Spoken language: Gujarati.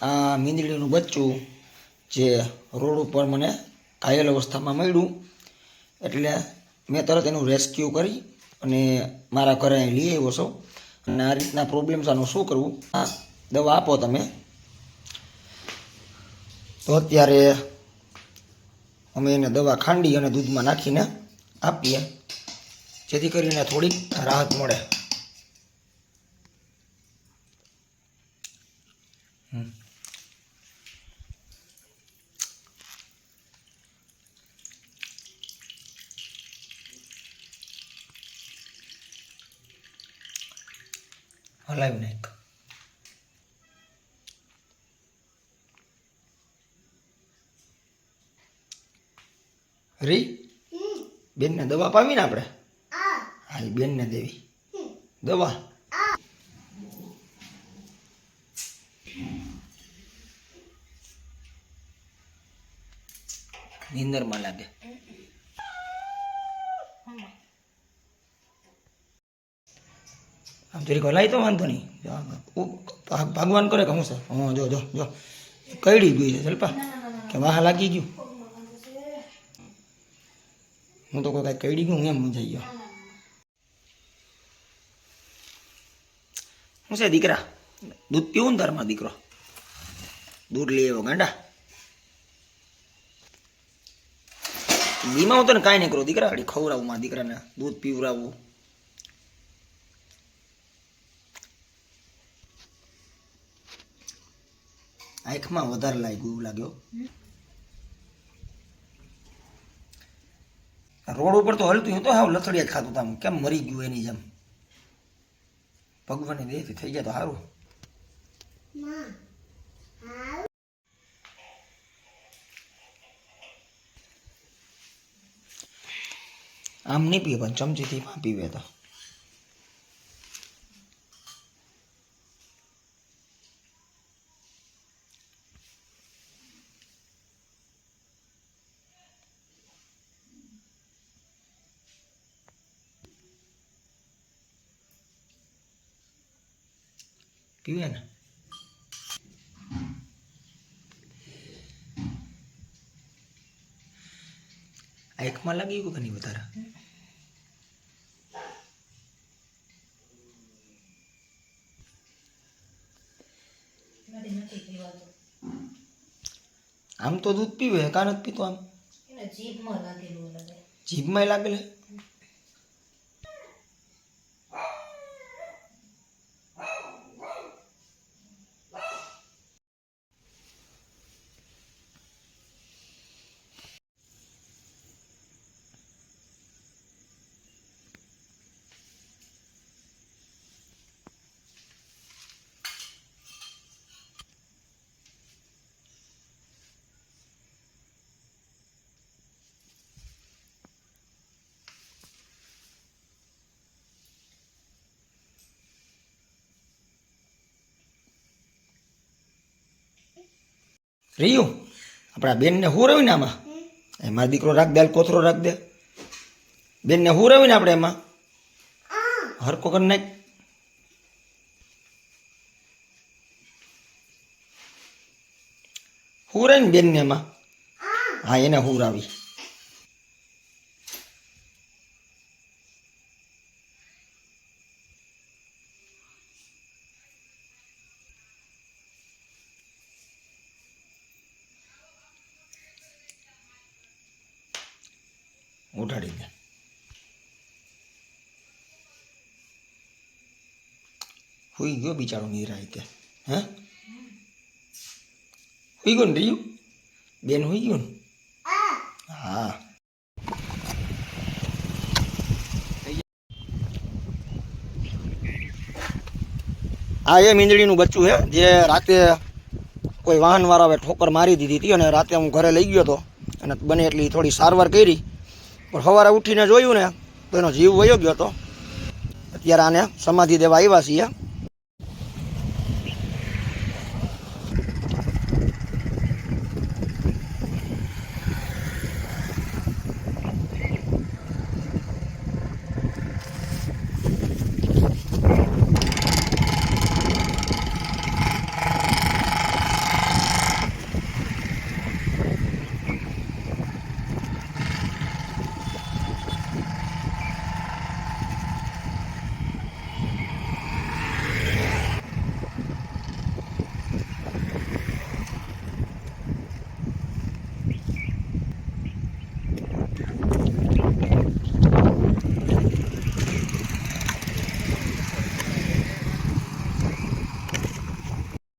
આ મીંદડીનું બચ્ચું જે રોડ ઉપર મને ઘાયલ અવસ્થામાં મળ્યું, એટલે મેં તરત એનું રેસ્ક્યુ કરી અને મારા ઘરે લઈ આવ્યો છું. અને આ રીતના પ્રોબ્લેમ છે, આનું શું કરવું? આ દવા આપો તમે. તો અત્યારે અમે એને દવા ખાંડી અને દૂધમાં નાખીને આપીએ, જેથી કરીને થોડીક રાહત મળે. હલાવી નાખ. રી બેનને દવા પાવીને આપણે. હા, બેનને દેવી દવા. નીંદરમાં લાગે. આમ જરીક હલાય તો વાંધો નહીં. ભગવાન કરે કે હું છે? હા, જો જો જો કઈડી ગઈ છે જલપા, કે વાહ લાગી ગયું. હું તો કોઈ કાંઈ કઈડી ગયું એમ મૂંઝાઈ ગયો. શું છે દીકરા? દૂધ પીવું ને તારમાં દીકરો? દૂધ લઈ આવ્યો ગાંડા. દીમાં હું તને કાંઈ નહીં કરું દીકરા, અડી ખવડાવું મારા દીકરાને, દૂધ પીવડાવવું. આંખમાં વધારે લાગ્યું એવું લાગ્યો. રોડ ઉપર તો હલતું હતું, હાવ લથડિયા જ ખાતું હતું, કેમ મરી ગયું એની જેમ. ભગવાનની દયાથી થઈ ગયા તો સારું. આમ નહીં પીવે પણ ચમચીથી પીવે તો. પીવે ને. આંખમાં લાગી ગયું કે નહીં વધારે? આમ તો દૂધ પીવે, કાં નથી પીતો? આમ જીભમાં લાગેલ. રહ્યું આપણા બેનને હું રવી ને આમાં, એમાં દીકરો રાખ દે, કોથરો રાખ દે. બેનને હું રવી ને આપણે એમાં હરકો કરી નાખ. હું રહે ને બેનને એમાં. હા, એને હું રાવી. ઉઠાડી દે. હુઈ ગયો બિચારો નિરાયતે. હે, હુઈ ગયો ને રહ્યું? બેન હુઈ ગયો ને? હા. આ એ મીંદડીનું બચ્ચું છે જે રાતે કોઈ વાહનવાળાએ ઠોકર મારી દીધી હતી અને રાતે હું ઘરે લઈ ગયો હતો અને બને એટલી થોડી સારવાર કરી, પણ સવારે ઉઠીને જોયું ને તો એનો જીવ વયો ગયો હતો. અત્યારે આને સમાધિ દેવા આવ્યા છીએ.